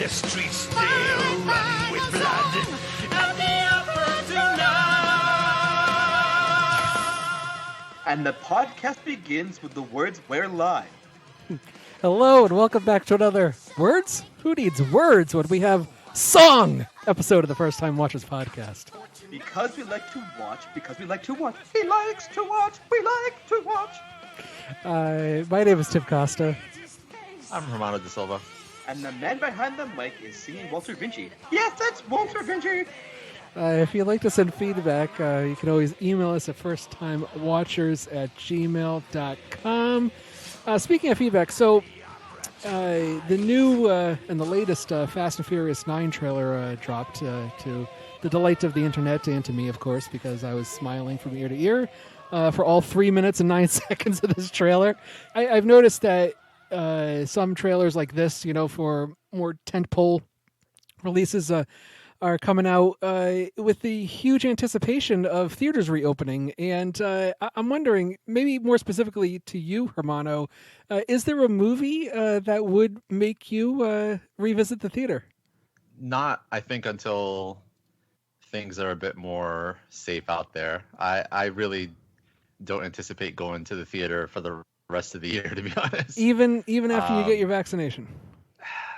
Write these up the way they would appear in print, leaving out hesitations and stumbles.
streets still run with blood. And the podcast begins with the words, "We're live." Hello and welcome back to another Words? Who needs words when we have song episode of the First Time Watchers podcast? Because we like to watch, because we like to watch. He likes to watch, we like to watch. My name is Tim Costa. I'm Romano De Silva. And the man behind the mic is singing Walter Vinci. Yes, that's Walter Vinci. If you'd like to send feedback, you can always email us at firsttimewatchers@gmail.com. Speaking of feedback, so the new and the latest Fast and Furious 9 trailer dropped to the delight of the internet and to me, of course, because I was smiling from ear to ear for all 3 minutes and 9 seconds of this trailer. I've noticed that some trailers like this, you know, for more tentpole releases are coming out with the huge anticipation of theaters reopening. And I'm wondering, maybe more specifically to you, Hermano, is there a movie that would make you revisit the theater? Not, I think, until things are a bit more safe out there. I really don't anticipate going to the theater for the rest of the year, to be honest. Even after you get your vaccination?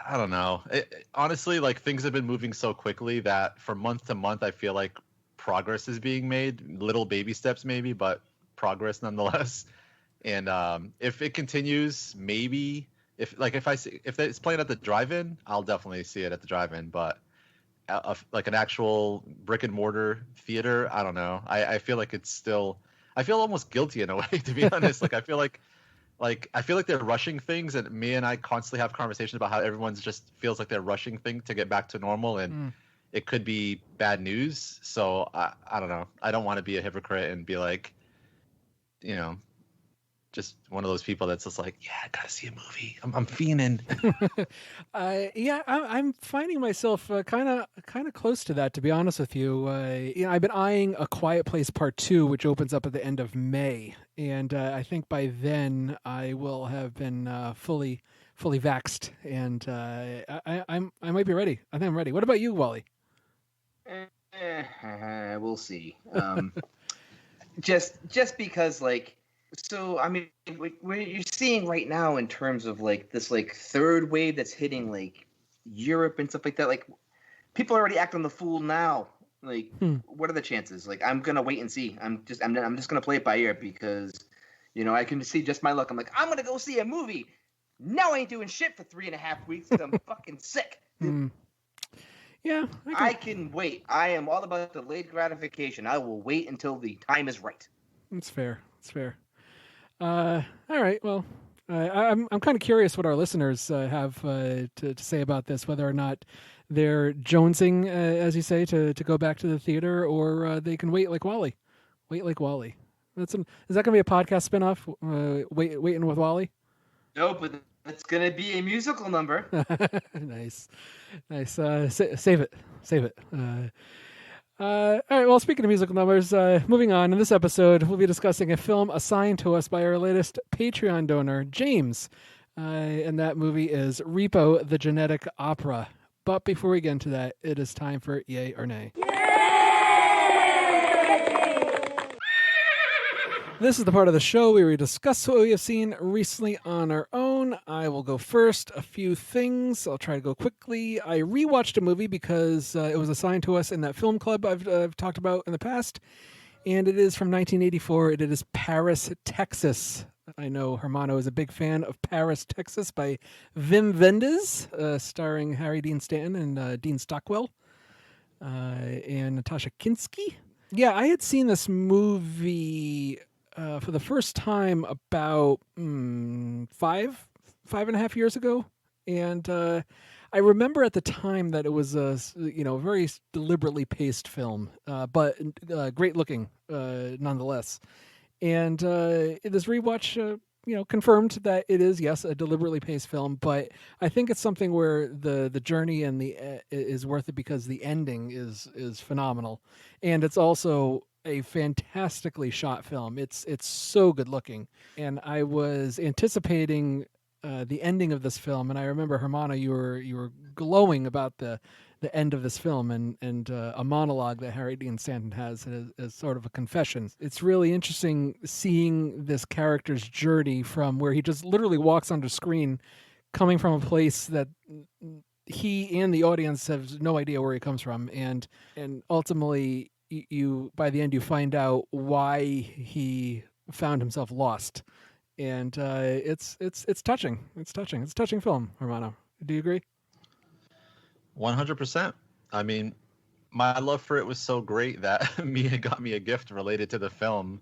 I don't know. Honestly, like, things have been moving so quickly that from month to month, I feel like progress is being made. Little baby steps, maybe, but progress nonetheless. And if it continues, maybe if it's playing at the drive-in, I'll definitely see it at the drive-in. But like an actual brick and mortar theater, I don't know. I feel like it's still. I feel almost guilty in a way, to be honest. I feel like they're rushing things, and me and I constantly have conversations about how everyone's just feels like they're rushing things to get back to normal, and it could be bad news. So I don't know. I don't want to be a hypocrite and be like, you know, just one of those people that's just like, yeah, I gotta see a movie. I'm fiending. I'm finding myself kind of close to that, to be honest with you. I've been eyeing A Quiet Place Part 2, which opens up at the end of May, and I think by then I will have been fully vaxxed, and I might be ready. I think I'm ready. What about you, Wally? We'll see. Just because, like. So, I mean, what you're seeing right now in terms of, like, this, like, third wave that's hitting, like, Europe and stuff like that, like, people already act on the fool now. Like, what are the chances? Like, I'm going to wait and see. I'm just going to play it by ear because, you know, I can see just my luck. I'm like, I'm going to go see a movie. Now I ain't doing shit for 3.5 weeks because I'm fucking sick. Yeah. I can wait. I am all about delayed gratification. I will wait until the time is right. It's fair. All right. Well, I'm kind of curious what our listeners have to say about this, whether or not they're jonesing, as you say, to go back to the theater, or they can wait like Wally. Wait like Wally. Is that going to be a podcast spinoff? Waiting with Wally? No, but it's going to be a musical number. Nice. Save it. All right, well, speaking of musical numbers, moving on. In this episode, we'll be discussing a film assigned to us by our latest Patreon donor, James. And that movie is Repo, the Genetic Opera. But before we get into that, it is time for Yay or Nay. This is the part of the show where we discuss what we have seen recently on our own. I will go first. A few things. I'll try to go quickly. I rewatched a movie because it was assigned to us in that film club I've talked about in the past. And it is from 1984. It is Paris, Texas. I know Hermano is a big fan of Paris, Texas by Wim Wenders, starring Harry Dean Stanton and Dean Stockwell and Natasha Kinski. Yeah, I had seen this movie for the first time about 5.5 years ago, and I remember at the time that it was a very deliberately paced film, but great looking nonetheless. And this rewatch, confirmed that it is, yes, a deliberately paced film, but I think it's something where the journey and is worth it because the ending is phenomenal, and it's also a fantastically shot film. It's so good looking, and I was anticipating the ending of this film, and I remember Hermana, you were glowing about the end of this film and a monologue that Harry Dean Stanton has as sort of a confession. It's really interesting seeing this character's journey from where he just literally walks onto screen, coming from a place that he and the audience have no idea where he comes from, and ultimately you by the end you find out why he found himself lost, and it's touching. It's touching. It's a touching film, Hermano. Do you agree? 100%. I mean, my love for it was so great that Mia got me a gift related to the film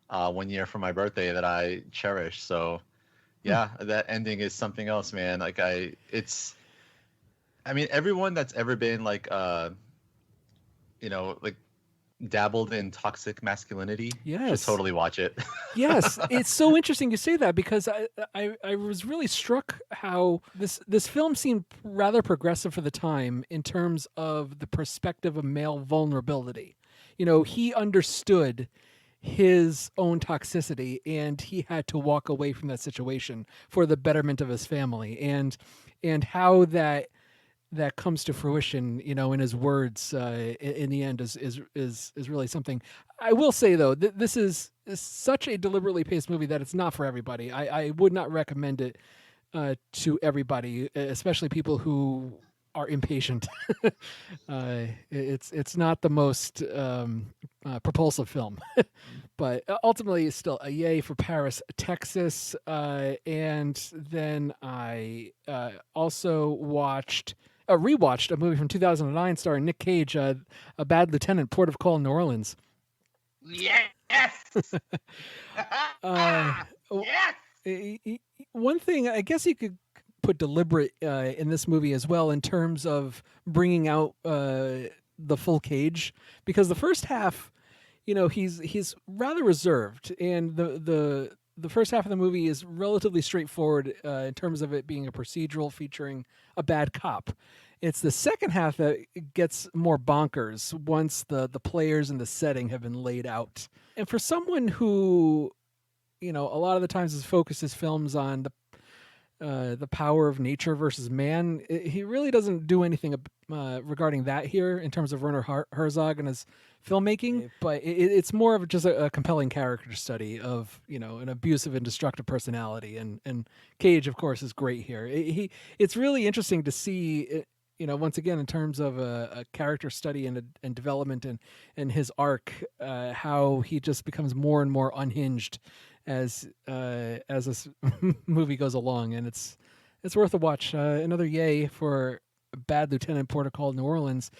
one year for my birthday that I cherish. So, yeah, that ending is something else, man. Like I mean, everyone that's ever been like, like dabbled in toxic masculinity, should totally watch it. Yes, it's so interesting you say that, because I was really struck how this film seemed rather progressive for the time in terms of the perspective of male vulnerability. He understood his own toxicity, and he had to walk away from that situation for the betterment of his family, and how that comes to fruition, in his words, in the end is really something. I will say though, this is such a deliberately paced movie that it's not for everybody. I would not recommend it to everybody, especially people who are impatient. It's not the most propulsive film, but ultimately it's still a yay for Paris, Texas. And then I also rewatched a movie from 2009 starring Nick Cage, A Bad Lieutenant, Port of Call, New Orleans. Yes. Yes. One thing I guess you could put deliberate in this movie as well, in terms of bringing out the full Cage, because the first half, he's rather reserved, and the first half of the movie is relatively straightforward in terms of it being a procedural featuring a bad cop. It's the second half that gets more bonkers once the players and the setting have been laid out. And for someone who, a lot of the times focuses films on the power of nature versus man, he really doesn't do anything regarding that here in terms of Werner Herzog and his filmmaking. But it's more of just a compelling character study of an abusive and destructive personality, and Cage, of course, is great here. It's really interesting to see. Once again, in terms of a character study and development and his arc, how he just becomes more and more unhinged as this movie goes along, and it's worth a watch. Another yay for Bad Lieutenant, Port of Call, New Orleans.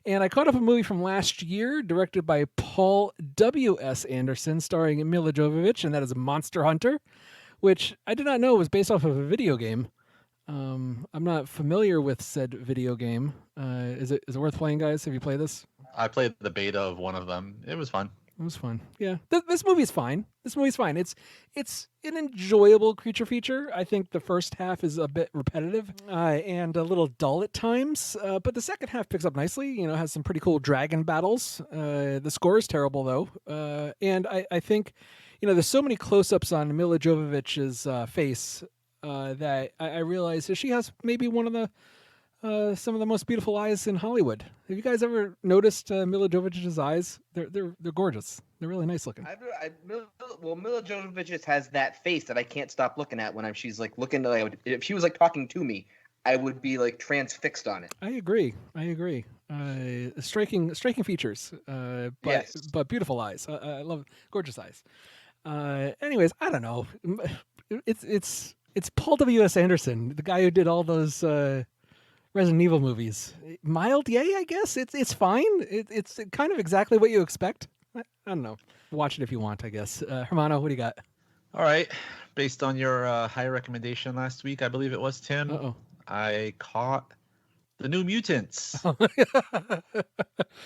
And I caught up a movie from last year, directed by Paul W.S. Anderson, starring Mila Jovovich, and that is Monster Hunter, which I did not know was based off of a video game. I'm not familiar with said video game. Is it worth playing, guys? Have you played this? I played the beta of one of them. It was fun. It was fun. Yeah, this movie's fine. It's an enjoyable creature feature. I think the first half is a bit repetitive and a little dull at times, but the second half picks up nicely. Has some pretty cool dragon battles. The score is terrible though, and I think there's so many close-ups on Mila Jovovich's face that I realize that she has maybe one of the some of the most beautiful eyes in Hollywood. Have you guys ever noticed Mila Jovovich's eyes? They're gorgeous. They're really nice looking. Mila Jovovich has that face that I can't stop looking at when she's like looking. If she was like talking to me, I would be like transfixed on it. I agree. Striking features, but beautiful eyes. I love gorgeous eyes. Anyways, I don't know. It's Paul W.S. Anderson, the guy who did all those Resident Evil movies. Mild yay, I guess. It's fine. It's kind of exactly what you expect. I don't know. Watch it if you want, I guess. Hermano, what do you got? All right. Based on your high recommendation last week, I believe it was, Tim, I caught the New Mutants.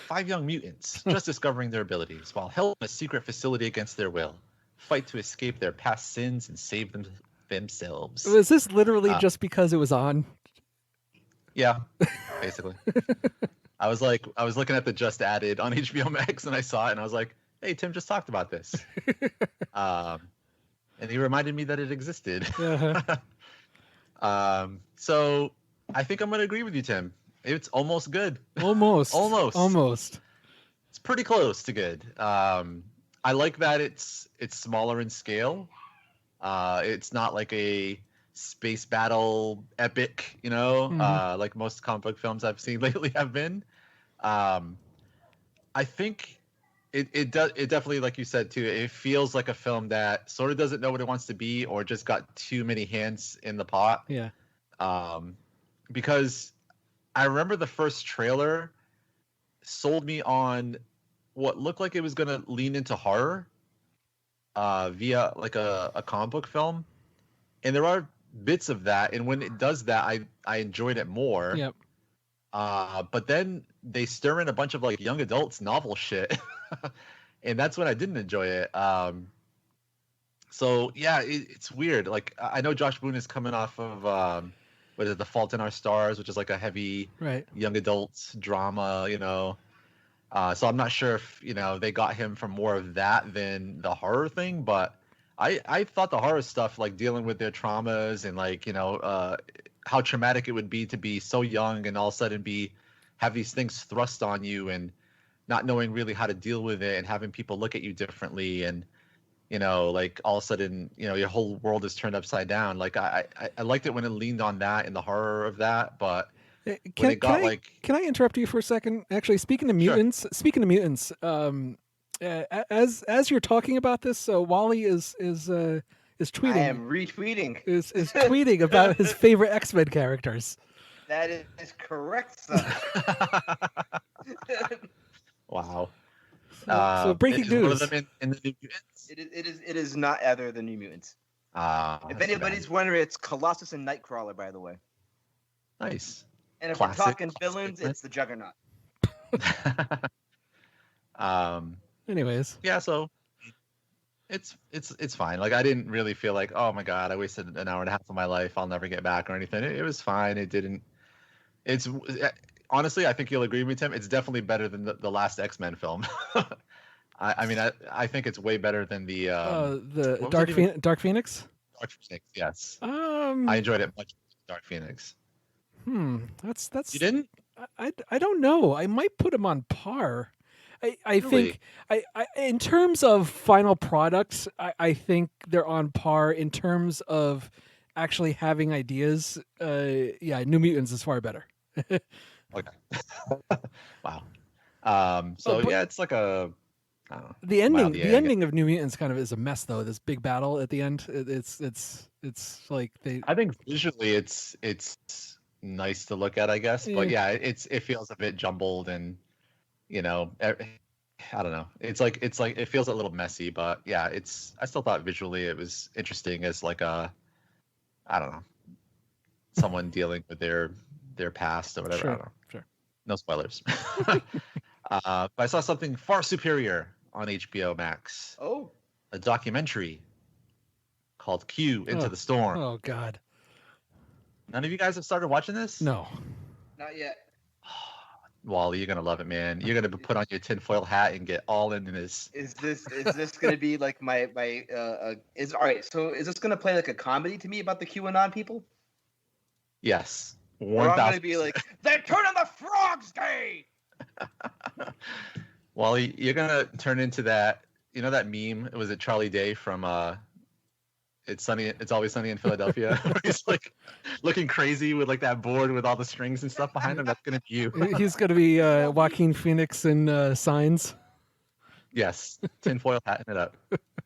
5 young mutants, just discovering their abilities, while held in a secret facility against their will, fight to escape their past sins and save themselves. Was this literally just because it was on? Yeah, basically. I was looking at the just added on HBO Max, and I saw it, and I was like, "Hey, Tim just talked about this," and he reminded me that it existed. So I think I'm gonna agree with you, Tim. It's almost good. Almost. Almost. Almost. It's pretty close to good. I like that it's smaller in scale. It's not like a space battle epic, like most comic book films I've seen lately have been. I think it definitely, like you said too, it feels like a film that sort of doesn't know what it wants to be, or just got too many hands in the pot. Yeah. Because I remember the first trailer sold me on what looked like it was going to lean into horror via like a comic book film, and there are bits of that, and when it does that, I enjoyed it more. Yep. But then they stir in a bunch of like young adults novel shit, and that's when I didn't enjoy it. So yeah, it's weird. Like I know Josh Boone is coming off of what is it, The Fault in Our Stars, which is like a heavy young adults drama, so I'm not sure if they got him from more of that than the horror thing, but I thought the horror stuff, like dealing with their traumas and like how traumatic it would be to be so young and all of a sudden have these things thrust on you and not knowing really how to deal with it and having people look at you differently, and like all of a sudden your whole world is turned upside down. Like I liked it when it leaned on that and the horror of that, but can I interrupt you for a second? Actually, speaking of mutants, as you're talking about this, Wally is tweeting. I am retweeting. Is tweeting about his favorite X-Men characters. That is correct, son. Wow. So breaking news. One of them in the New Mutants? It is not either of the New Mutants. If anybody's wondering, it's Colossus and Nightcrawler, by the way. Nice. And if we're talking villains, it's the Juggernaut. Anyways. Yeah, so it's fine. Like I didn't really feel like, oh my god, I wasted an hour and a half of my life, I'll never get back or anything. It was fine. It's honestly, I think you'll agree with me, Tim. It's definitely better than the last X-Men film. I think it's way better than the Dark Phoenix. Dark Phoenix, yes. I enjoyed it much more than Dark Phoenix. That's You didn't? I don't know. I might put him on par. I Really? think I in terms of final products, I think they're on par. In terms of actually having ideas, New Mutants is far better. Okay. Wow. It's like a I don't know, the ending. mild The egg. ending of New Mutants kind of is a mess, though. This big battle at the end. It's like they. I think visually it's nice to look at, I guess, but yeah, it feels a bit jumbled and I don't know. It's like it feels a little messy, but yeah, I still thought visually it was interesting as like I don't know, someone dealing with their past or whatever. Sure, I don't know. sure. No spoilers. But I saw something far superior on HBO Max. Oh. A documentary called Q Into the Storm. Oh God. None of you guys have started watching this? No. Not yet. Wally, you're gonna love it, man. You're gonna put on your tinfoil hat and get all into this. Is this gonna be like my is all right? So is this gonna play like a comedy to me about the QAnon people? Yes. Or I'm gonna be like, they're turning the frogs gay. Wally, you're gonna turn into that. You know that meme? Was it Charlie Day from It's Always Sunny in Philadelphia? Where he's like looking crazy with like that board with all the strings and stuff behind him. That's gonna be you. He's gonna be Joaquin Phoenix in Signs. Yes, tinfoil hatting it up.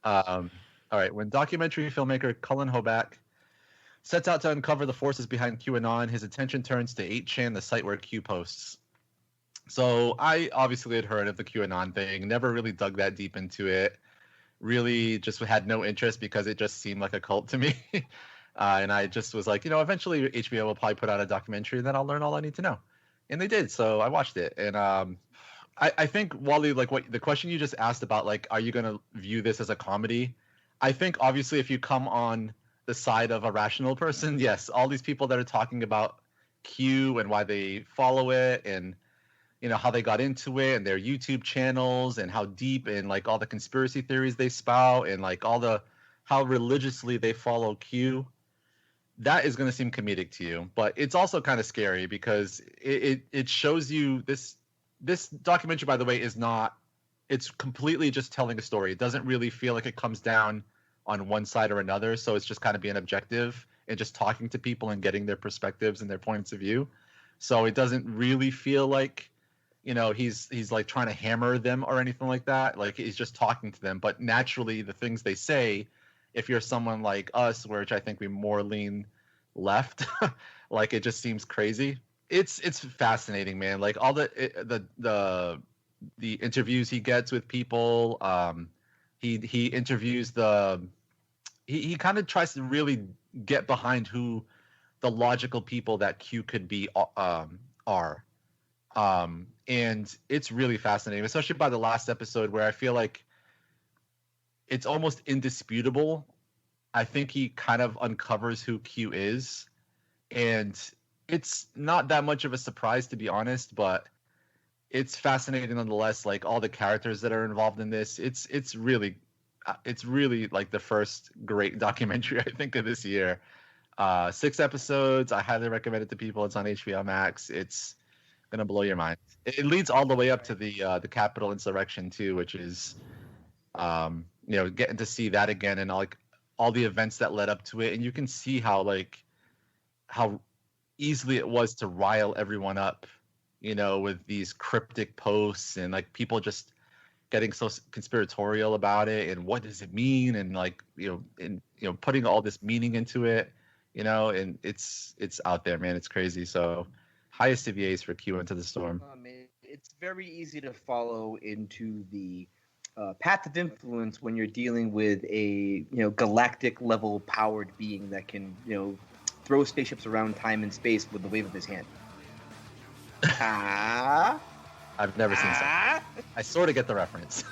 All right. When documentary filmmaker Cullen Hoback sets out to uncover the forces behind QAnon, his attention turns to 8chan, the site where Q posts. So I obviously had heard of the QAnon thing, never really dug that deep into it. Really just had no interest because it just seemed like a cult to me. And I just was like, eventually HBO will probably put out a documentary and then I'll learn all I need to know. And they did. So I watched it. And I think, Wally, like what the question you just asked about, like, are you going to view this as a comedy? I think obviously if you come on the side of a rational person, yes, all these people that are talking about Q and why they follow it and how they got into it and their YouTube channels and how deep and like all the conspiracy theories they spout and like how religiously they follow Q. that is going to seem comedic to you, but it's also kind of scary because it shows you this documentary, by the way, is not, it's completely just telling a story. It doesn't really feel like it comes down on one side or another. So it's just kind of being objective and just talking to people and getting their perspectives and their points of view. So it doesn't really feel like, you know, he's like trying to hammer them or anything like that. Like he's just talking to them. But naturally, the things they say, if you're someone like us, which I think we more lean left, like it just seems crazy. It's fascinating, man. Like all the interviews he gets with people. He interviews he kind of tries to really get behind who the logical people that Q could be are. And it's really fascinating, especially by the last episode where I feel like it's almost indisputable. I think he kind of uncovers who Q is, and it's not that much of a surprise, to be honest, but it's fascinating nonetheless. Like all the characters that are involved in this, it's really like the first great documentary I think of this year. 6 episodes. I highly recommend it to people. It's on HBO Max. It's gonna blow your mind. It leads all the way up to the Capitol insurrection too, which is you know, getting to see that again and like all the events that led up to it, and you can see how easily it was to rile everyone up, you know, with these cryptic posts and like people just getting so conspiratorial about it and what does it mean, and like putting all this meaning into it, you know, and it's out there, man. It's crazy. So highest CVAs for Q Into the Storm. It's very easy to follow into the path of influence when you're dealing with a galactic level powered being that can throw spaceships around time and space with the wave of his hand. I've never seen that. I sort of get the reference.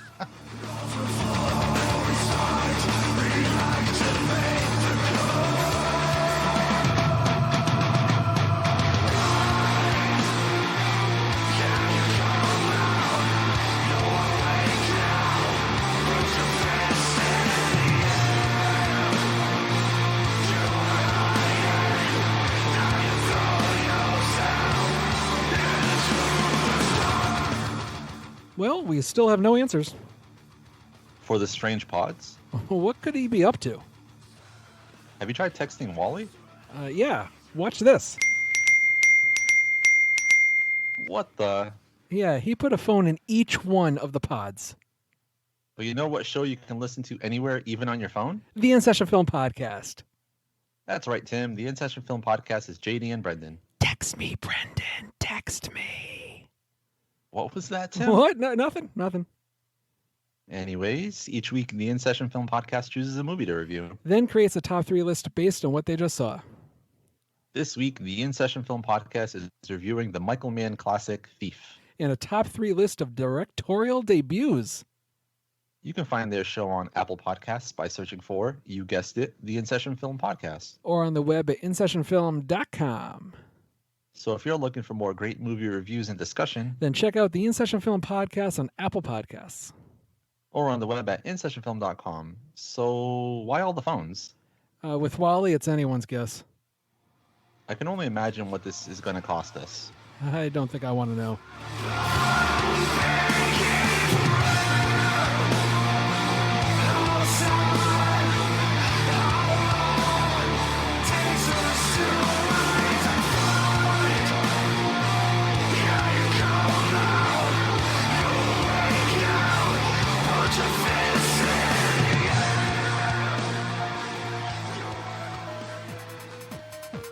Well, we still have no answers. For the strange pods? What could he be up to? Have you tried texting Wally? Yeah. Watch this. What the? Yeah, he put a phone in each one of the pods. Well, you know what show you can listen to anywhere, even on your phone? The In Session Film Podcast. That's right, Tim. The In Session Film Podcast is JD and Brendan. Text me, Brendan. Text me. What was that, Tim? What? No, nothing. Anyways, each week the In Session Film Podcast chooses a movie to review. Then creates a top 3 list based on what they just saw. This week, the In Session Film Podcast is reviewing the Michael Mann classic Thief. And a top 3 list of directorial debuts. You can find their show on Apple Podcasts by searching for, you guessed it, the In Session Film Podcast. Or on the web at InSessionFilm.com. So if you're looking for more great movie reviews and discussion, then check out the In Session Film Podcast on Apple Podcasts. Or on the web at InSessionFilm.com. So why all the phones? With Wally, it's anyone's guess. I can only imagine what this is going to cost us. I don't think I want to know.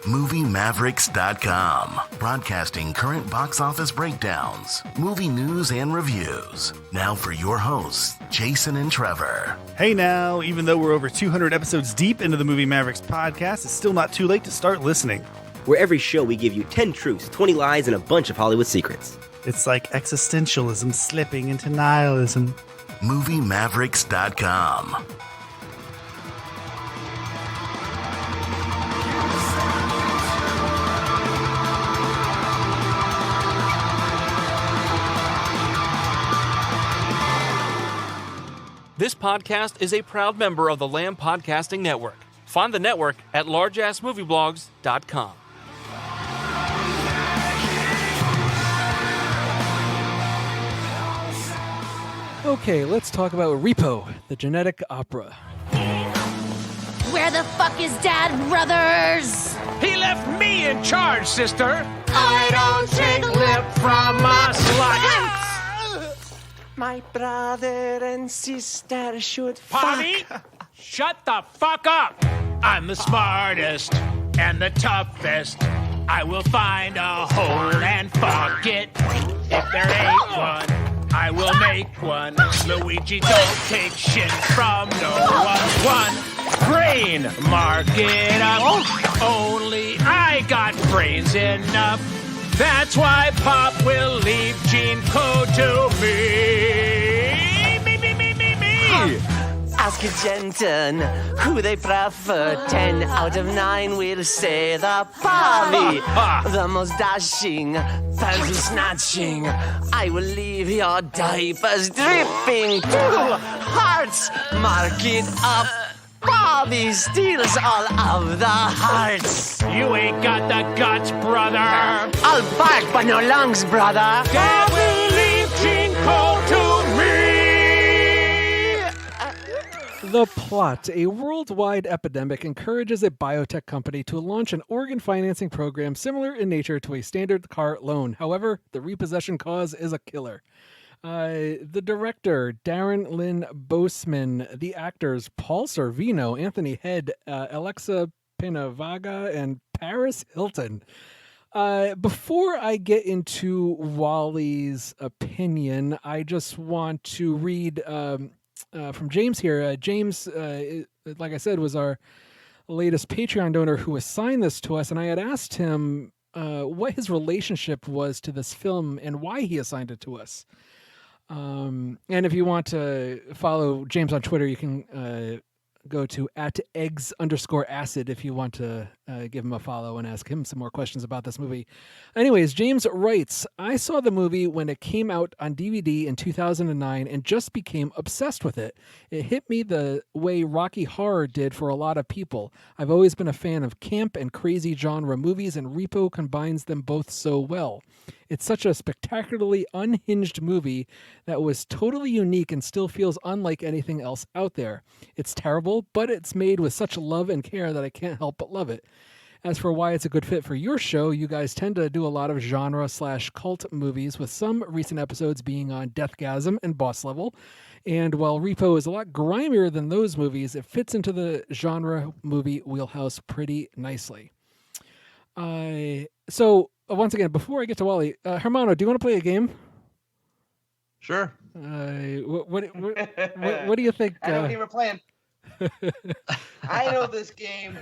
MovieMavericks.com, broadcasting current box office breakdowns, movie news, and reviews. Now for your hosts, Jason and Trevor. Hey now, even though we're over 200 episodes deep into the Movie Mavericks podcast, it's still not too late to start listening. Where every show we give you 10 truths, 20 lies, and a bunch of Hollywood secrets. It's like existentialism slipping into nihilism. MovieMavericks.com. This podcast is a proud member of the Lamb Podcasting Network. Find the network at largeassmovieblogs.com. Okay, let's talk about Repo, the genetic opera. Where the fuck is Dad, brothers? He left me in charge, sister. I don't take lip from a slut. My brother and sister should Pommy, shut the fuck up. I'm the smartest and the toughest. I will find a hole and fuck it. If there ain't one, I will make one. Luigi don't take shit from no one. Brain, mark it up. Only I got brains enough. That's why Pop will leave gene code to me. Me. ask a gentleman who they prefer. 10 out of 9 will say the Polly. The most dashing, pencil snatching. I will leave your diapers dripping. 2 hearts, mark it up. Bobby steals all of the hearts. You ain't got the guts, brother. I'll bark, but no lungs, brother. Dad will leave gene code to me. The plot. A worldwide epidemic encourages a biotech company to launch an organ financing program similar in nature to a standard car loan. However, the repossession cause is a killer. The director, Darren Lynn Boseman, the actors, Paul Sorvino, Anthony Head, Alexa Pinavaga, and Paris Hilton. Before I get into Wally's opinion, I just want to read from James here. James, like I said, was our latest Patreon donor who assigned this to us, and I had asked him what his relationship was to this film and why he assigned it to us. And if you want to follow James on Twitter, you can go to @eggs_acid if you want to give him a follow and ask him some more questions about this movie. Anyways, James writes, I saw the movie when it came out on DVD in 2009 and just became obsessed with it. It hit me the way Rocky Horror did for a lot of people. I've always been a fan of camp and crazy genre movies, and Repo combines them both so well. It's such a spectacularly unhinged movie that was totally unique and still feels unlike anything else out there. It's terrible, but it's made with such love and care that I can't help but love it. As for why it's a good fit for your show, you guys tend to do a lot of genre/cult movies, with some recent episodes being on Deathgasm and Boss Level. And while Repo is a lot grimier than those movies, it fits into the genre movie wheelhouse pretty nicely. So once again, before I get to Wally, Hermano, do you want to play a game? Sure. What do you think? I know what game we're playing. I know this game.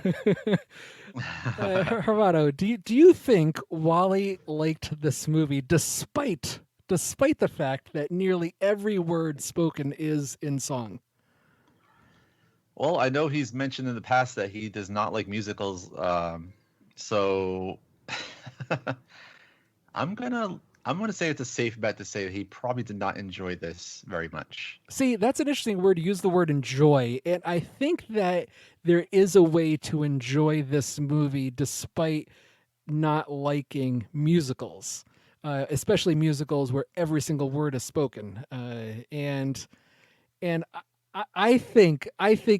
Hermano, do you think Wally liked this movie despite the fact that nearly every word spoken is in song? Well, I know he's mentioned in the past that he does not like musicals. So I'm gonna say it's a safe bet to say that he probably did not enjoy this very much. See, that's an interesting word to use, the word enjoy. And I think that there is a way to enjoy this movie despite not liking musicals, especially musicals where every single word is spoken. And I think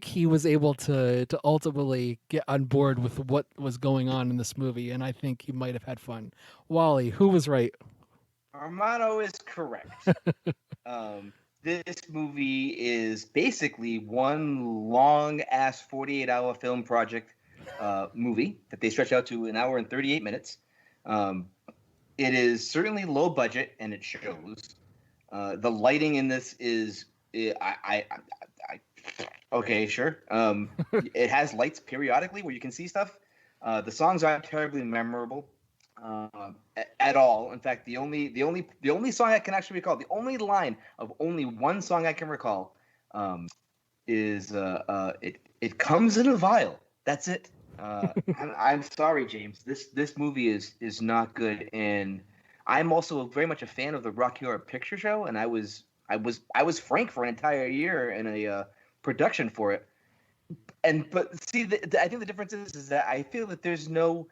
he was able to ultimately get on board with what was going on in this movie, and I think he might have had fun. Wally, who was right? Armando is correct. This movie is basically one long-ass 48-hour film project movie that they stretch out to 1 hour and 38 minutes. It is certainly low budget, and it shows. The lighting in this is... okay, sure. It has lights periodically where you can see stuff. The songs aren't terribly memorable at all. In fact, the only song I can actually recall, the only line of only one song I can recall, is "It Comes in a Vial." That's it. I'm sorry, James. This movie is not good, and I'm also very much a fan of the Rocky Horror Picture Show, and I was Frank for an entire year in a production for it, But see, I think the difference is that I feel that there's no.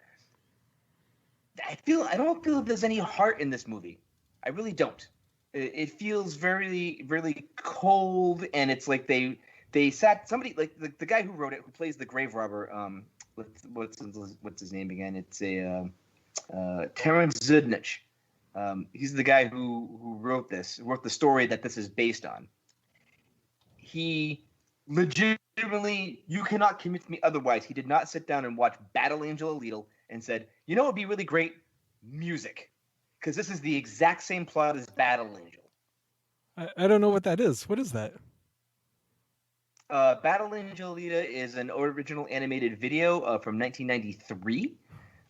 I don't feel that there's any heart in this movie. I really don't. It feels very, really cold, and it's like they sat somebody like the guy who wrote it, who plays the grave robber. What's his name again? It's Terrence Zudnich. He's the guy who wrote the story that this is based on. He legitimately, you cannot convince me otherwise. He did not sit down and watch Battle Angel Alita and said, you know what would be really great? Music. Because this is the exact same plot as Battle Angel. I don't know what that is. What is that? Battle Angel Alita is an original animated video from 1993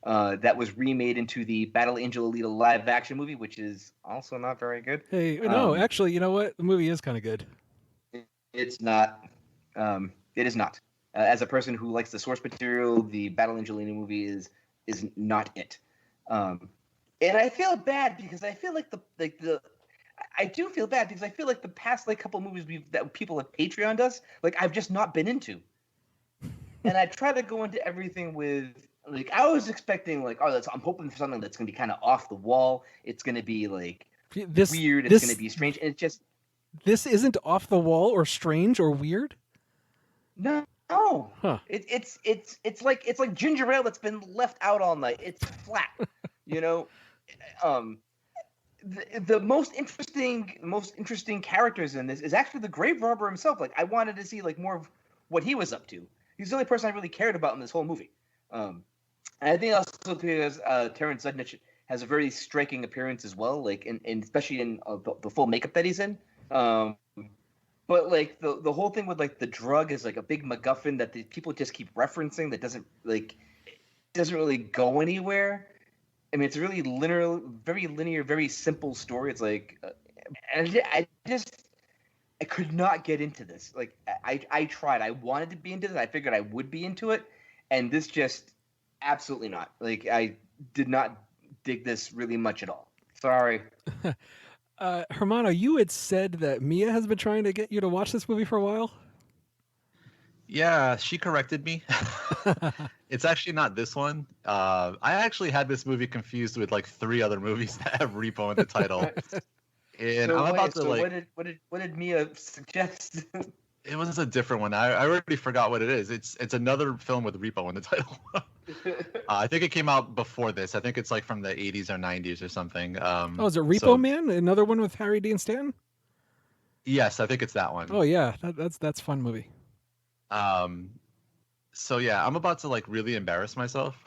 that was remade into the Battle Angel Alita live action movie, which is also not very good. Hey, no, actually, you know what? The movie is kind of good. It's not. It is not. As a person who likes the source material, the Battle Angel Alita movie is not it. And I feel bad because I feel like I do feel bad because I feel like the past couple movies that people have Patreoned us, I've just not been into. And I try to go into everything with I was expecting I'm hoping for something that's gonna be kind of off the wall. It's gonna be weird. It's gonna be strange. And it's just this isn't off the wall or strange or weird. No. Huh. It's like ginger ale that's been left out all night. It's flat. The most interesting characters in this is actually the grave robber himself. I wanted to see more of what he was up to. He's the only person I really cared about in this whole movie. And I think also because Terrence Zudnich has a very striking appearance as well, and especially in the full makeup that he's in. But the whole thing with the drug is a big MacGuffin that the people just keep referencing that doesn't really go anywhere. I mean, it's a really very linear, very simple story. It's I could not get into this. I tried. I wanted to be into this. I figured I would be into it, and this just absolutely not. I did not dig this really much at all. Sorry. Hermano, you had said that Mia has been trying to get you to watch this movie for a while. Yeah, she corrected me. It's actually not this one. I actually had this movie confused with 3 other movies that have Repo in the title. And I'm about to what did Mia suggest? It was a different one. I already forgot what it is. It's another film with Repo in the title. I think it came out before this. I think it's from the 80s or 90s or something. Is it Repo Man? Another one with Harry Dean Stanton? Yes, I think it's that one. Oh yeah, that's a fun movie. So yeah, I'm about to really embarrass myself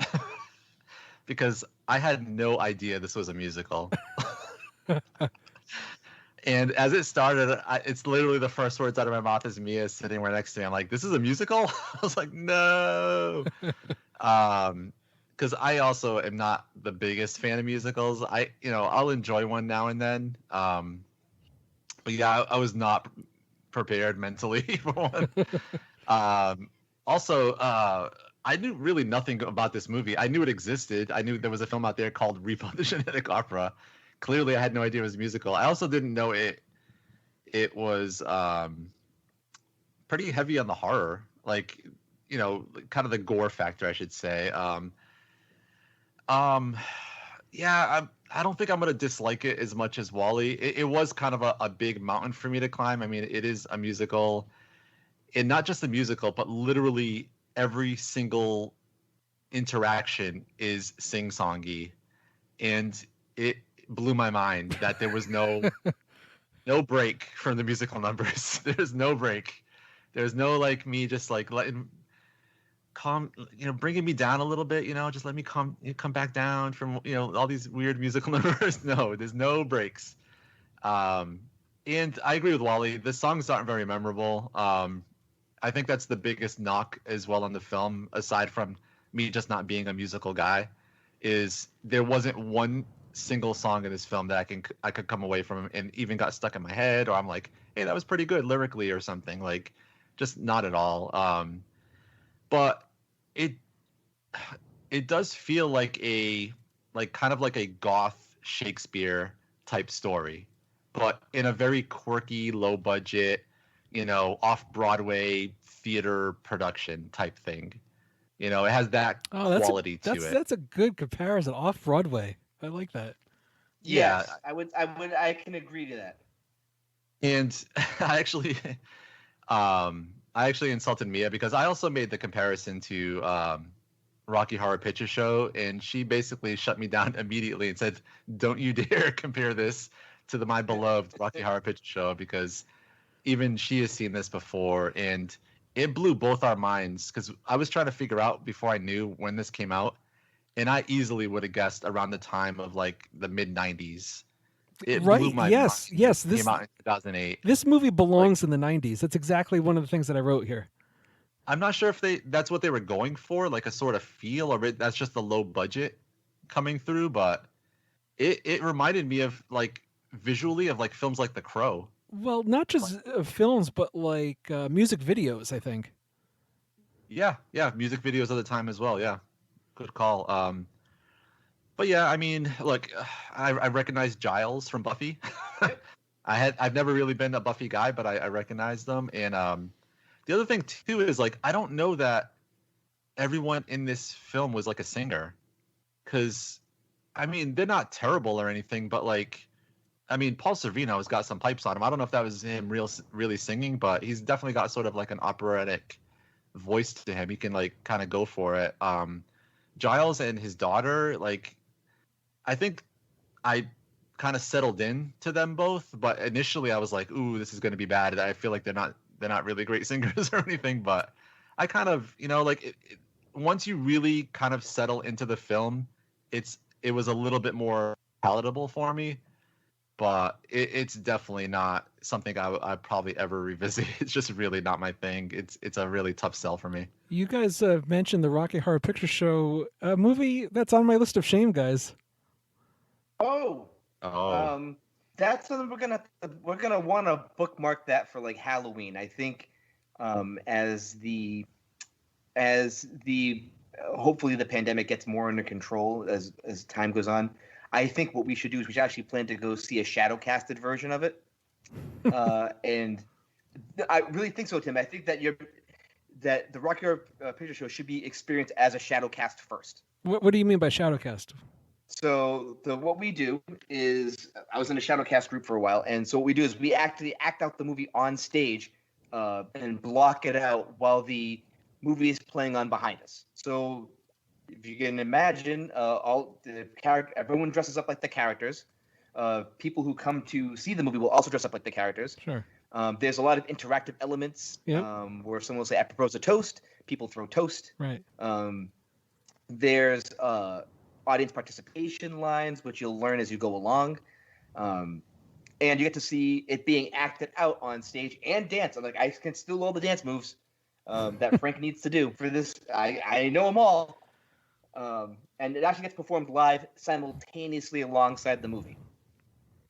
because I had no idea this was a musical. And as it started, it's literally the first words out of my mouth is Mia sitting right next to me. I'm like, this is a musical? I was like, no. Because I also am not the biggest fan of musicals. I'll enjoy one now and then. But yeah, I was not prepared mentally for one. Also, I knew really nothing about this movie. I knew it existed. I knew there was a film out there called Repo the Genetic Opera. Clearly, I had no idea it was a musical. I also didn't know it was pretty heavy on the horror, kind of the gore factor, I should say. Yeah, I don't think I'm gonna dislike it as much as Wall-E. It was kind of a big mountain for me to climb. I mean, it is a musical, and not just a musical, but literally every single interaction is sing-songy, and it blew my mind that there was no break from the musical numbers. There's no break. There's no me just letting bringing me down a little bit, just let me come back down from all these weird musical numbers. No, there's no breaks. And I agree with Wall-E. The songs aren't very memorable. I think that's the biggest knock as well on the film, aside from me just not being a musical guy, is there wasn't one single song in this film that I could come away from and even got stuck in my head, or I'm like, hey, that was pretty good lyrically or something. Just not at all. But it does feel like kind of like a goth Shakespeare type story, but in a very quirky, low budget, off-Broadway theater production type thing. It has that quality to it. That's a good comparison. Off Broadway, I like that. Yeah. Yes, I can agree to that. And I actually insulted Mia because I also made the comparison to Rocky Horror Picture Show, and she basically shut me down immediately and said, "Don't you dare compare this to my beloved Rocky Horror Picture Show," because even she has seen this before, and it blew both our minds because I was trying to figure out before I knew when this came out, and I easily would have guessed around the time of like the mid '90s. It blew my mind. Yes. This came out in 2008. This movie belongs in the '90s. That's exactly one of the things that I wrote here. I'm not sure if that's what they were going for, like a sort of feel, or that's just the low budget coming through. But it reminded me of like visually of like films like The Crow. Well, not just films, but like music videos, I think. Yeah, music videos of the time as well. Yeah, good call. But yeah, I mean, look, I recognize Giles from Buffy. I've never really been a Buffy guy, but I recognize them. And the other thing too is like I don't know that everyone in this film was like a singer, because I mean they're not terrible or anything, but like I mean Paul Sorvino's got some pipes on him. I don't know if that was him really singing, but he's definitely got sort of like an operatic voice to him. He can like kind of go for it. Giles and his daughter, like I think I kind of settled in to them both, but initially I was like, ooh, this is going to be bad. I feel like they're not really great singers or anything, but I kind of, once you really kind of settle into the film, it was a little bit more palatable for me, but it's definitely not something I probably ever revisit. It's just really not my thing. It's a really tough sell for me. You guys mentioned the Rocky Horror Picture Show, a movie that's on my list of shame, guys. Oh. That's something we're gonna want to bookmark that for like Halloween. I think as the hopefully the pandemic gets more under control as time goes on. I think what we should do is we should actually plan to go see a shadow casted version of it. And I really think so, Tim. I think that the Rocky Horror Picture Show should be experienced as a shadow cast first. What do you mean by shadow cast? So what we do is, I was in a shadowcast group for a while, and so what we do is we actually act out the movie on stage and block it out while the movie is playing on behind us. So if you can imagine, everyone dresses up like the characters. People who come to see the movie will also dress up like the characters. Sure. There's a lot of interactive elements where someone will say, "I propose a toast." People throw toast. Right. There's audience participation lines, which you'll learn as you go along. And you get to see it being acted out on stage and dance. I'm like, I can still all the dance moves that Frank needs to do for this. I know them all. And it actually gets performed live simultaneously alongside the movie.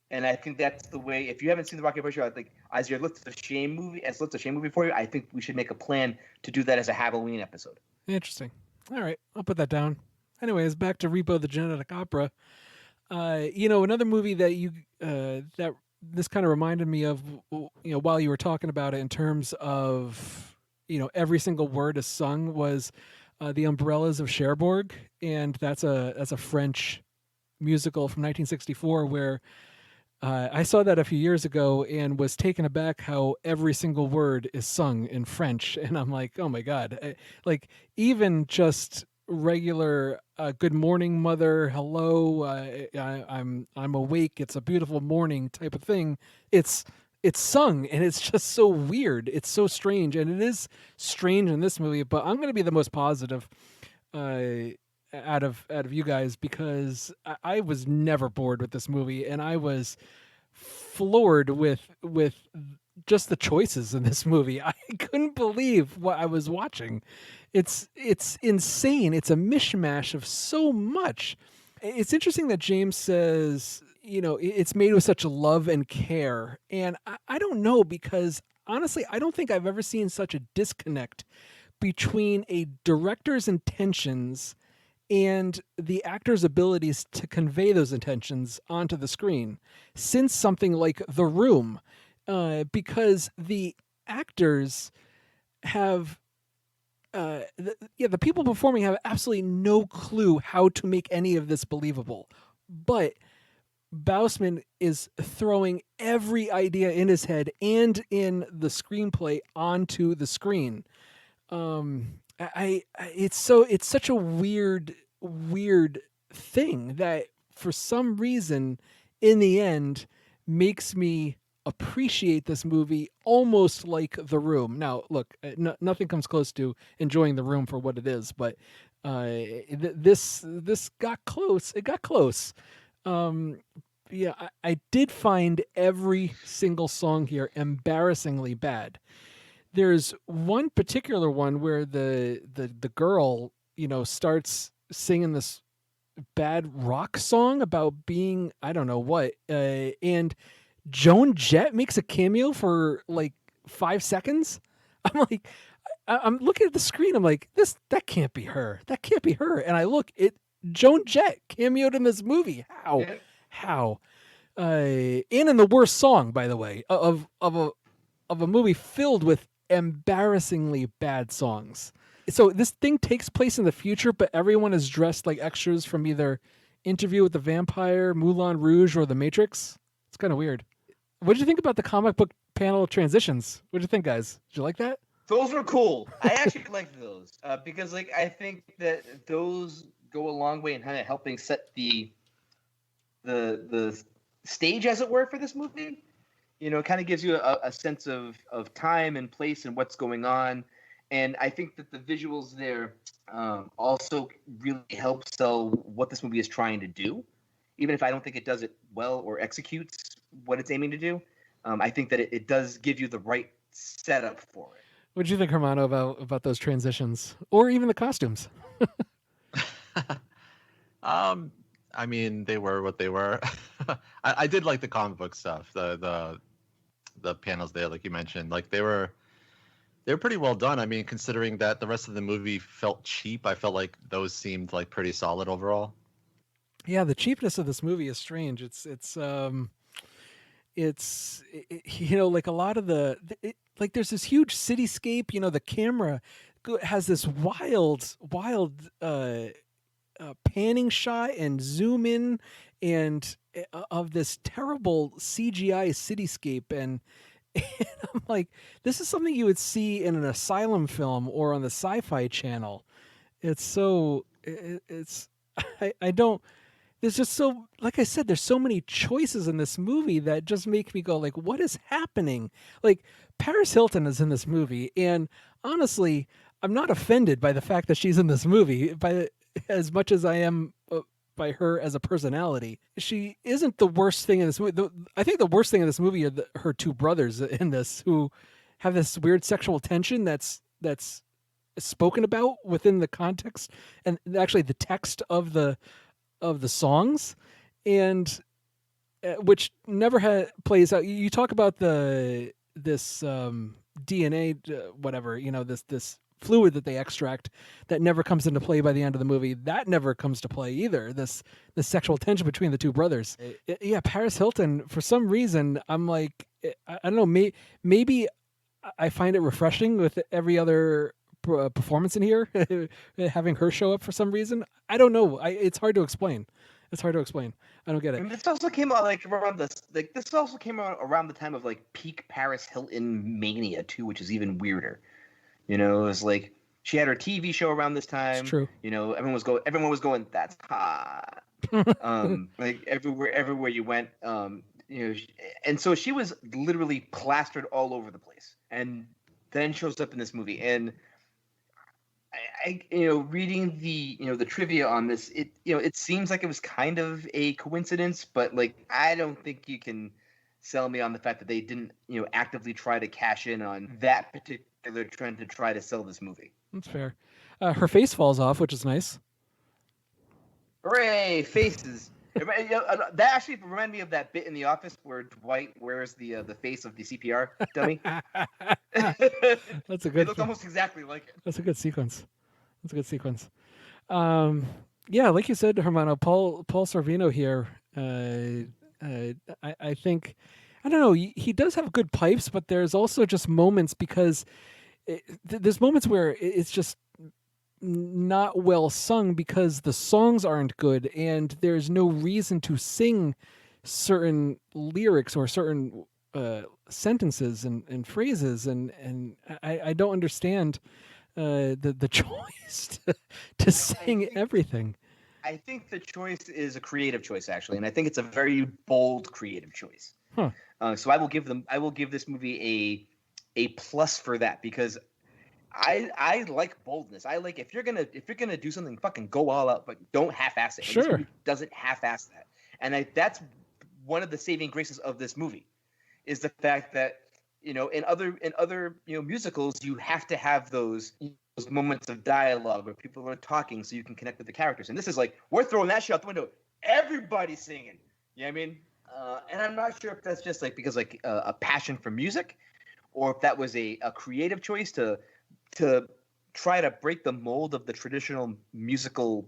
And I think that's the way, if you haven't seen the Rocky Horror Show, I think as your list of shame movie for you, I think we should make a plan to do that as a Halloween episode. Interesting. All right, I'll put that down. Anyways, back to Repo the Genetic Opera. Another movie that that this kind of reminded me of, while you were talking about it in terms of, every single word is sung, was The Umbrellas of Cherbourg, and that's a French musical from 1964 where I saw that a few years ago and was taken aback how every single word is sung in French, and I'm like, oh my God, like even just regular good morning mother, hello, I'm awake, it's a beautiful morning type of thing, it's sung, and it's just so weird, it's so strange, and it is strange in this movie. But I'm going to be the most positive out of you guys, because I was never bored with this movie, and I was floored with just the choices in this movie. I couldn't believe what I was watching. It's insane. It's a mishmash of so much. It's interesting that James says, it's made with such love and care. And I don't know, because honestly, I don't think I've ever seen such a disconnect between a director's intentions and the actor's abilities to convey those intentions onto the screen since something like The Room. Because the actors have the people performing have absolutely no clue how to make any of this believable. But Bousman is throwing every idea in his head and in the screenplay onto the screen. It's such a weird thing that for some reason in the end makes me appreciate this movie almost like The Room. Now, look, nothing comes close to enjoying The Room for what it is, but this got close. It got close. I did find every single song here embarrassingly bad. There's one particular one where the girl, starts singing this bad rock song about being I don't know what, and Joan Jett makes a cameo for like 5 seconds. I'm looking at the screen. I'm like, that can't be her. That can't be her. And I look, Joan Jett cameoed in this movie. How? Yeah. How? And in the worst song, by the way, of a movie filled with embarrassingly bad songs. So this thing takes place in the future, but everyone is dressed like extras from either Interview with the Vampire, Moulin Rouge, or The Matrix. It's kind of weird. What did you think about the comic book panel transitions? What did you think, guys? Did you like that? Those were cool. I actually liked those because, like, I think that those go a long way in kind of helping set the stage, as it were, for this movie. It kind of gives you a sense of time and place and what's going on. And I think that the visuals there also really help sell what this movie is trying to do, even if I don't think it does it well or executes what it's aiming to do. I think that it does give you the right setup for it. What did you think, Hermano, about those transitions or even the costumes? I mean, they were what they were. I did like the comic book stuff, the panels there, like you mentioned. Like they were pretty well done. I mean, considering that the rest of the movie felt cheap, I felt like those seemed like pretty solid overall. Yeah, the cheapness of this movie is strange. It's like a lot of like there's this huge cityscape. The camera has this wild panning shot and zoom in and of this terrible CGI cityscape, and I'm like, this is something you would see in an asylum film or on the Sci-Fi Channel. I don't. There's just so, like I said, there's so many choices in this movie that just make me go like, what is happening? Like, Paris Hilton is in this movie, and honestly, I'm not offended by the fact that she's in this movie as much as I am by her as a personality. She isn't the worst thing in this movie. I think the worst thing in this movie are her two brothers in this who have this weird sexual tension that's spoken about within the context and actually the text of the songs, and which never plays out. You talk about this DNA, whatever, this fluid that they extract that never comes into play by the end of the movie. That never comes to play either. This sexual tension between the two brothers. Yeah, Paris Hilton, for some reason, I'm like, I don't know, maybe I find it refreshing with every other performance in here, having her show up for some reason. I don't know. It's hard to explain. I don't get it. And this also came out around around the time of like peak Paris Hilton mania too, which is even weirder. It was like she had her TV show around this time. It's true. Everyone was going, that's hot. Like everywhere you went, and so she was literally plastered all over the place, and then shows up in this movie. And I reading the trivia on this, it seems like it was kind of a coincidence, but like I don't think you can sell me on the fact that they didn't actively try to cash in on that particular trend to try to sell this movie. That's fair. Her face falls off, which is nice. Hooray, faces! That actually reminded me of that bit in The Office where Dwight wears the face of the CPR dummy. That's a good. It looks almost exactly like it. That's a good sequence. Yeah, like you said, Hermano, Paul Sorvino here. I think I don't know. He does have good pipes, but there's also just moments because there's moments where it's just not well sung because the songs aren't good and there's no reason to sing certain lyrics or certain sentences and phrases and I don't understand the choice to sing everything. I think the choice is a creative choice, actually, and I think it's a very bold creative choice. Huh. So I will give this movie a plus for that because I like boldness. I like if you're gonna do something, fucking go all out, but don't half-ass it. And Sure. This movie doesn't half-ass that, and that's one of the saving graces of this movie, is the fact that in other musicals you have to have those moments of dialogue where people are talking so you can connect with the characters, and this is like we're throwing that shit out the window. Everybody's singing. You know what I mean? And I'm not sure if that's just like because like a passion for music, or if that was a creative choice to try to break the mold of the traditional musical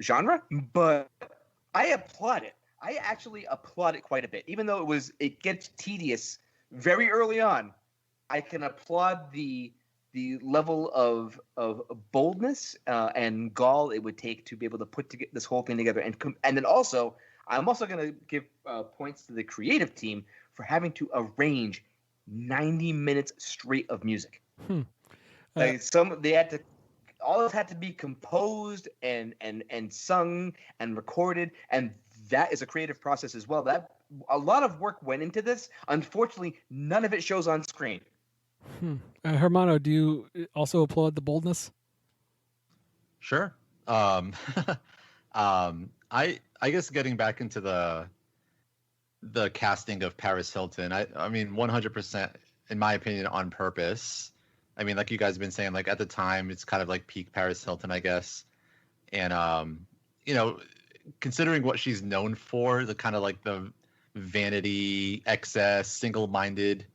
genre. But I applaud it. I actually applaud it quite a bit, even though it gets tedious very early on. I can applaud the level of boldness and gall it would take to be able to put this whole thing together, and then also I'm also going to give points to the creative team for having to arrange 90 minutes straight of music. Like all of it had to be composed and sung and recorded, and that is a creative process as well. That a lot of work went into this. Unfortunately, none of it shows on screen. Hermano, do you also applaud the boldness? Sure. I guess getting back into the casting of Paris Hilton, I mean 100% in my opinion on purpose. I mean, like you guys have been saying, like at the time it's kind of like peak Paris Hilton, I guess. And considering what she's known for, the kind of like the vanity, excess, single-minded,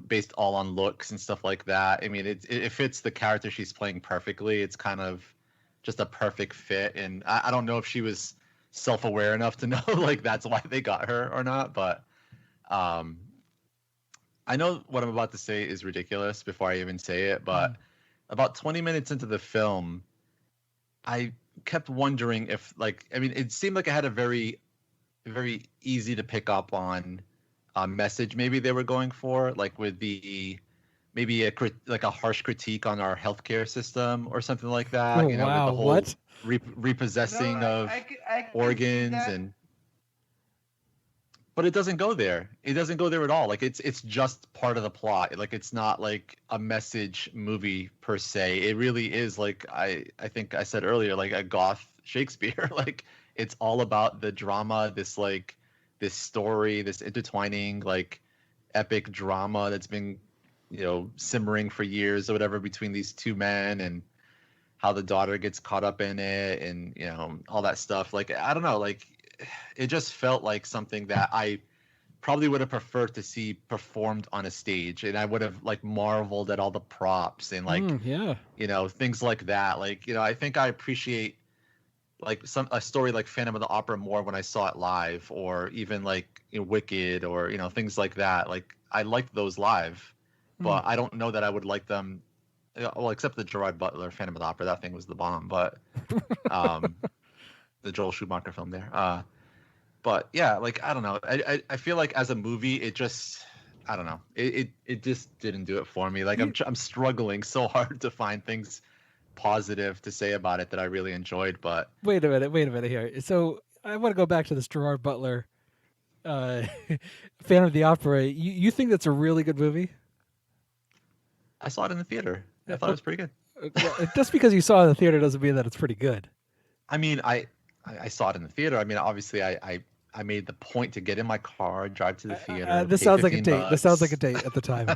based all on looks and stuff like that. I mean, it fits the character she's playing perfectly. It's kind of just a perfect fit, and I don't know if she was self-aware enough to know like that's why they got her or not, but I know what I'm about to say is ridiculous before I even say it, but about 20 minutes into the film, I kept wondering if it seemed like I had a very, very easy to pick up on message maybe they were going for, like with maybe a harsh critique on our healthcare system or something like that. Oh, with the wow, whole what? repossessing of organs but it doesn't go there. It doesn't go there at all. Like it's just part of the plot. Like it's not like a message movie per se. It really is like I think I said earlier, like a goth Shakespeare. Like it's all about the drama, this story, this intertwining like epic drama that's been simmering for years or whatever between these two men, and how the daughter gets caught up in it, and all that stuff. Like I don't know, like it just felt like something that I probably would have preferred to see performed on a stage, and I would have like marveled at all the props and like things like that. Like I think I appreciate like a story like Phantom of the Opera more when I saw it live, or even like Wicked, or things like that. Like I liked those live, but I don't know that I would like them. Well, except the Gerard Butler Phantom of the Opera, that thing was the bomb. But the Joel Schumacher film there. But yeah, like I don't know. I feel like as a movie, it just I don't know. It just didn't do it for me. Like I'm struggling so hard to find things positive to say about it that I really enjoyed. But wait a minute here. So I want to go back to this Gerard Butler Phantom of the Opera. You think that's a really good movie? I saw it in the theater. I thought it was pretty good. Just because you saw it in the theater doesn't mean that it's pretty good. I mean, I saw it in the theater. I mean, obviously, I made the point to get in my car, drive to the theater. This sounds like a date. This sounds like a date at the time.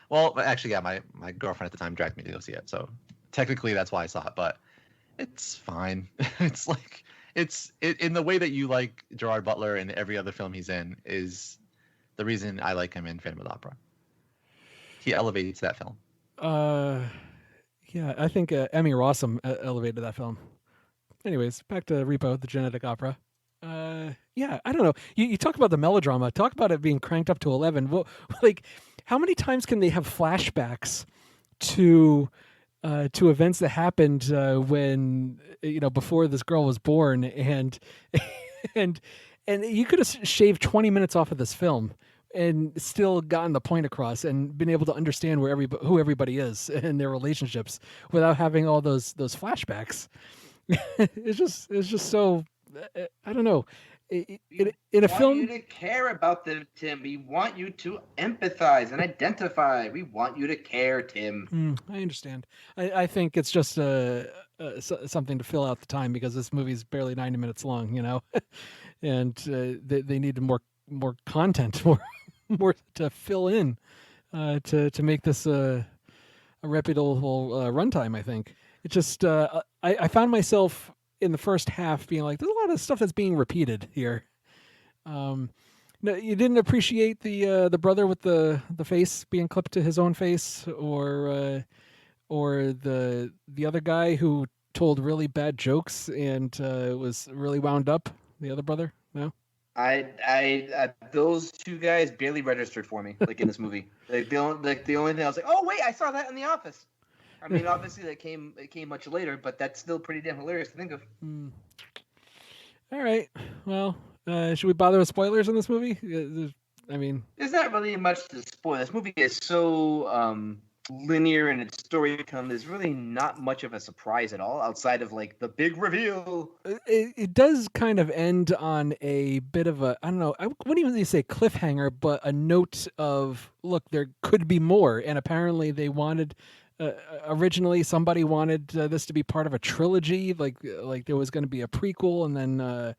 Well, actually, yeah, my girlfriend at the time dragged me to go see it. So technically, that's why I saw it. But it's fine. It's like in the way that you like Gerard Butler and every other film he's in is the reason I like him in Phantom of the Opera. He elevates that film. Yeah, I think Emmy Rossum elevated that film. Anyways, back to Repo, the genetic opera. Yeah, I don't know. You talk about the melodrama. Talk about it being cranked up to 11. Well, like, how many times can they have flashbacks to events that happened when before this girl was born, and and you could have shaved 20 minutes off of this film and still gotten the point across and been able to understand who everybody is and their relationships without having all those flashbacks. It's just so I don't know. In a film, we want you to care about them, Tim. We want you to empathize and identify. We want you to care, Tim. I understand. I think it's just something to fill out the time because this movie's barely 90 minutes long, and they needed more content, more to fill in to make this a reputable runtime. I think it just I found myself in the first half being like, there's a lot of stuff that's being repeated here. No, you didn't appreciate the brother with the face being clipped to his own face, or the other guy who told really bad jokes and was really wound up. The other brother, no. I those two guys barely registered for me, like in this movie. The only thing I was like, oh wait, I saw that in The Office. I mean, obviously it came much later, but that's still pretty damn hilarious to think of. All right, well, should we bother with spoilers in this movie? I mean, there's not really much to spoil. This movie is so linear in its storytelling. There's really not much of a surprise at all, outside of like the big reveal. It does kind of end on a bit of a, I don't know, I wouldn't even say cliffhanger, but a note of, look, there could be more, and apparently they wanted. Originally, somebody wanted this to be part of a trilogy, like there was going to be a prequel and then the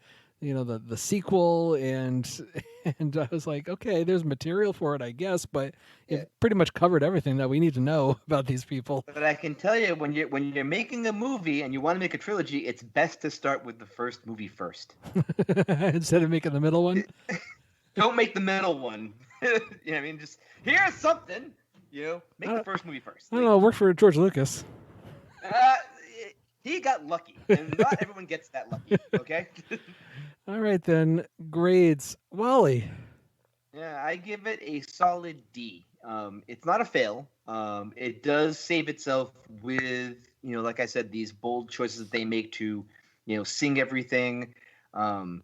sequel, and I was like, okay, there's material for it, I guess, but it pretty much covered everything that we need to know about these people. But I can tell you, when you're making a movie and you want to make a trilogy, it's best to start with the first movie first instead of making the middle one. Don't make the middle one. I mean, just here's something. Make the first movie first. I don't know. It worked for George Lucas. He got lucky, and not everyone gets that lucky. Okay. All right then. Grades, Wally. Yeah, I give it a solid D. It's not a fail. It does save itself with like I said, these bold choices that they make to sing everything. And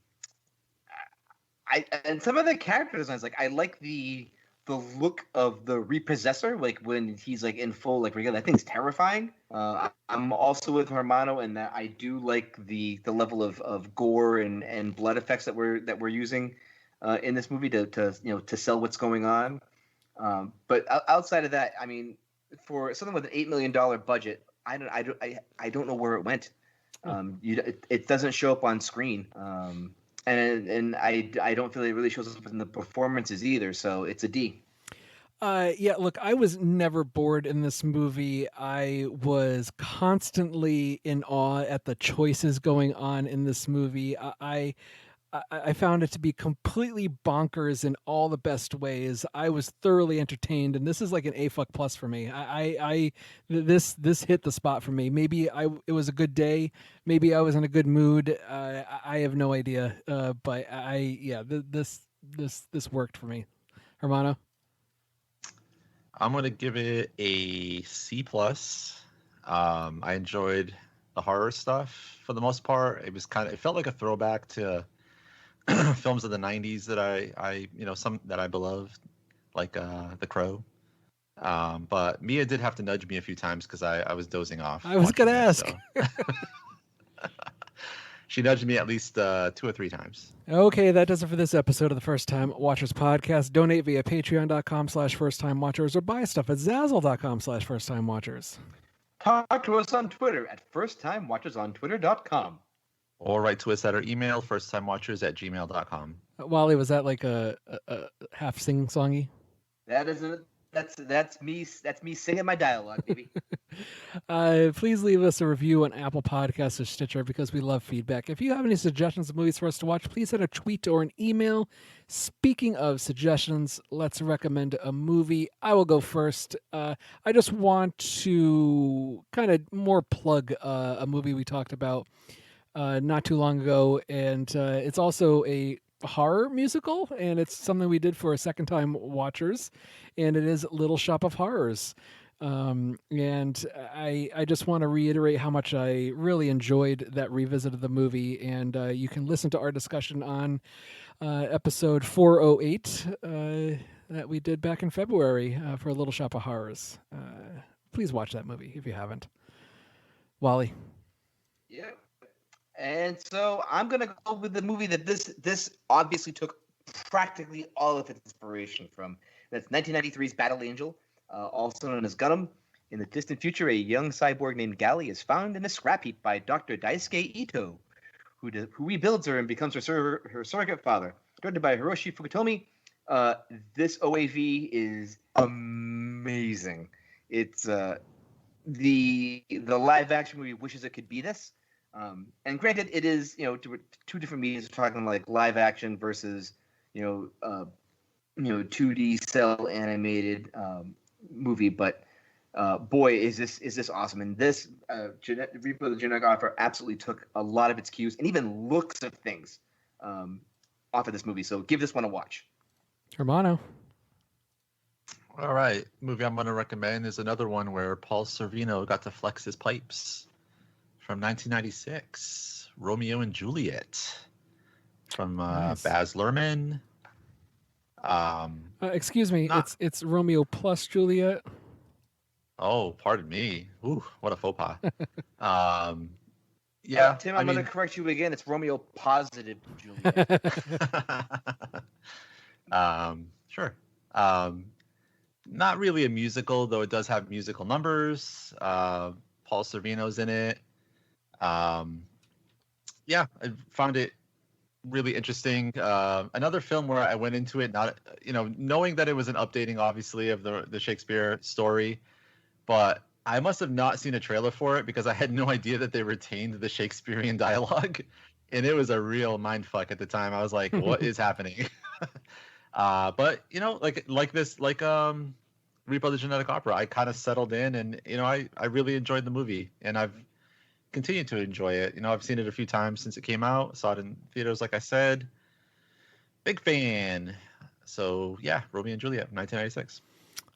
some of the character designs, like I like the look of the repossessor, like when he's like in full like regular. That thing's terrifying. I'm also with Hermano in that I do like the level of gore and blood effects that we're using in this movie to sell what's going on. But outside of that, I mean, for something with an $8 million budget, I don't know where it went. It doesn't show up on screen. And I don't feel it really shows up in the performances either, so it's a D. Yeah, look, I was never bored in this movie. I was constantly in awe at the choices going on in this movie. I found it to be completely bonkers in all the best ways. I was thoroughly entertained, and this is like an A-fuck plus for me. This hit the spot for me. Maybe it was a good day. Maybe I was in a good mood. I have no idea. But this worked for me. Hermano? I'm gonna give it a C plus. I enjoyed the horror stuff for the most part. It felt like a throwback to films of the 90s that I some that I beloved, like The Crow. But Mia did have to nudge me a few times because I was dozing off. I was going to ask. So. She nudged me at least 2 or 3 times. Okay, that does it for this episode of the First Time Watchers podcast. Donate via patreon.com/firsttimewatchers or buy stuff at zazzle.com/firsttimewatchers. Talk to us on Twitter at firsttimewatchersontwitter.com. Or write to us at our email, firsttimewatchers@gmail.com. Wally, was that like a half sing-songy? That isn't. That's me singing my dialogue, baby. Please leave us a review on Apple Podcasts or Stitcher because we love feedback. If you have any suggestions of movies for us to watch, please send a tweet or an email. Speaking of suggestions, let's recommend a movie. I will go first. I just want to kind of more plug a movie we talked about not too long ago, and it's also a horror musical, and it's something we did for a second time watchers, and it is Little Shop of Horrors. And I just want to reiterate how much I really enjoyed that revisit of the movie, and you can listen to our discussion on episode 408 that we did back in February for Little Shop of Horrors. Please watch that movie if you haven't. Wally. Yeah. And so I'm gonna go with the movie that this obviously took practically all of its inspiration from. That's 1993's Battle Angel, also known as Gundam. In the distant future, a young cyborg named Gali is found in a scrap heap by Dr. Daisuke Ito, who rebuilds her and becomes her surrogate father. Directed by Hiroshi Fukutomi, this OAV is amazing. It's the live action movie wishes it could be this. And granted, it is, two different mediums. We're talking like live action versus, 2D cell animated movie. But boy, is this awesome! And this Repo the Genetic Opera absolutely took a lot of its cues and even looks of things off of this movie. So give this one a watch. Hermano. All right, movie I'm going to recommend is another one where Paul Sorvino got to flex his pipes. From 1996, Romeo and Juliet, from Nice. Baz Luhrmann. Excuse me, it's Romeo plus Juliet. Oh, pardon me. Ooh, what a faux pas. Yeah, Tim, I'm going to correct you again. It's Romeo positive Juliet. Sure. Not really a musical, though it does have musical numbers. Paul Sorvino's in it. Yeah, I found it really interesting. Another film where I went into it not, knowing that it was an updating, obviously, of the Shakespeare story, but I must have not seen a trailer for it because I had no idea that they retained the Shakespearean dialogue, and it was a real mindfuck at the time. I was like, "What is happening?" But like Repo the Genetic Opera, I kind of settled in, and I really enjoyed the movie, and I've continued to enjoy it. I've seen it a few times since it came out. Saw it in theaters, like I said. Big fan. So yeah, Romeo and Juliet, 1996.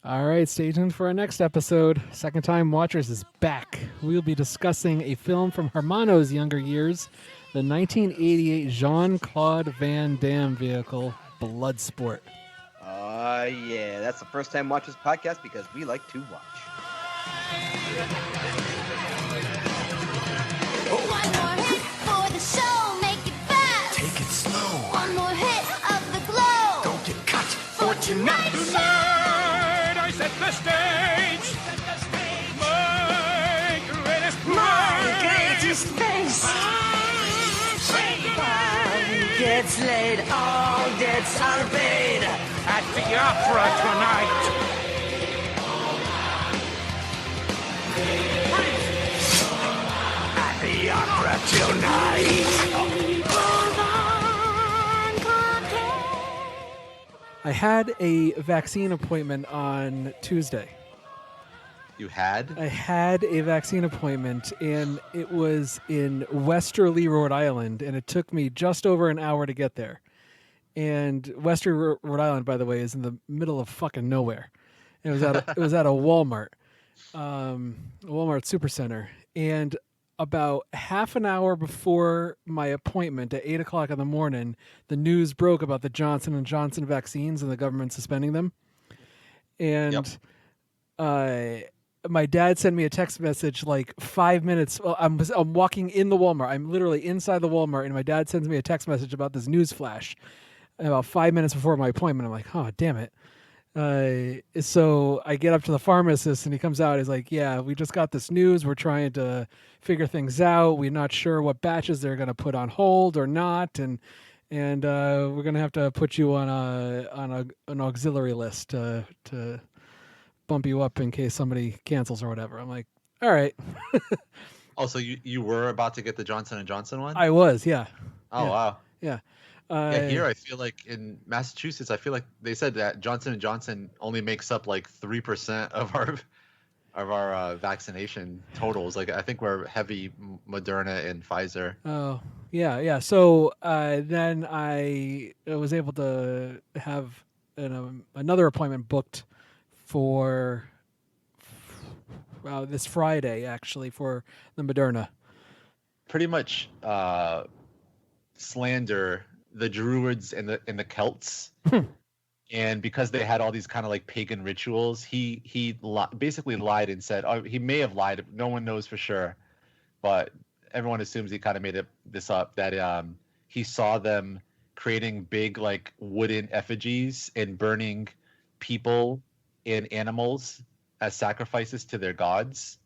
All right, stay tuned for our next episode. Second Time Watchers is back. We'll be discussing a film from Hermano's younger years, the 1988 Jean-Claude Van Damme vehicle, Bloodsport. Yeah, that's the First Time Watchers podcast because we like to watch. One more hit for the show, make it fast. Take it slow. One more hit of the glow. Don't get cut. For tonight's show. Tonight I set the stage. My greatest face. Gets laid, all debts are paid. At the opera tonight. At the opera tonight. I had a vaccine appointment on Tuesday. You had? I had a vaccine appointment, and it was in Westerly, Rhode Island, and it took me just over an hour to get there. And Westerly, Rhode Island, by the way, is in the middle of fucking nowhere. It was at a Walmart, Walmart Supercenter, and about half an hour before my appointment at 8 o'clock in the morning, the news broke about the Johnson & Johnson vaccines and the government suspending them. And my dad sent me a text message like 5 minutes. Well, I'm walking in the Walmart. I'm literally inside the Walmart, and my dad sends me a text message about this news flash about 5 minutes before my appointment. I'm like, oh, damn it. So I get up to the pharmacist, and he comes out. He's like, yeah, we just got this news. We're trying to figure things out. We're not sure what batches they're going to put on hold or not. And we're going to have to put you on an auxiliary list to bump you up in case somebody cancels or whatever. I'm like, all right. Also, you were about to get the Johnson & Johnson one? I was, yeah. Oh, yeah. wow. Yeah. Here I feel like in Massachusetts, I feel like they said that Johnson & Johnson only makes up like 3% of our vaccination totals. Like I think we're heavy Moderna and Pfizer. Oh, yeah. So then I was able to have another appointment booked for this Friday, actually, for the Moderna. Pretty much slander the Druids and the Celts. And because they had all these kind of like pagan rituals, he basically lied and said, he may have lied. No one knows for sure, but everyone assumes he kind of made this up, that he saw them creating big like wooden effigies and burning people and animals as sacrifices to their gods.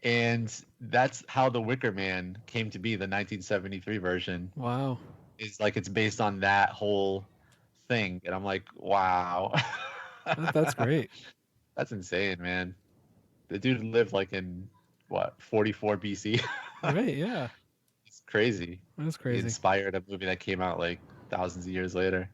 And that's how the Wicker Man came to be, the 1973 version. Wow. Is like it's based on that whole thing, and I'm like, wow. That's great. That's insane, man. The dude lived like in what, 44 BC. Right, yeah. It's crazy. That's crazy. He inspired a movie that came out like thousands of years later.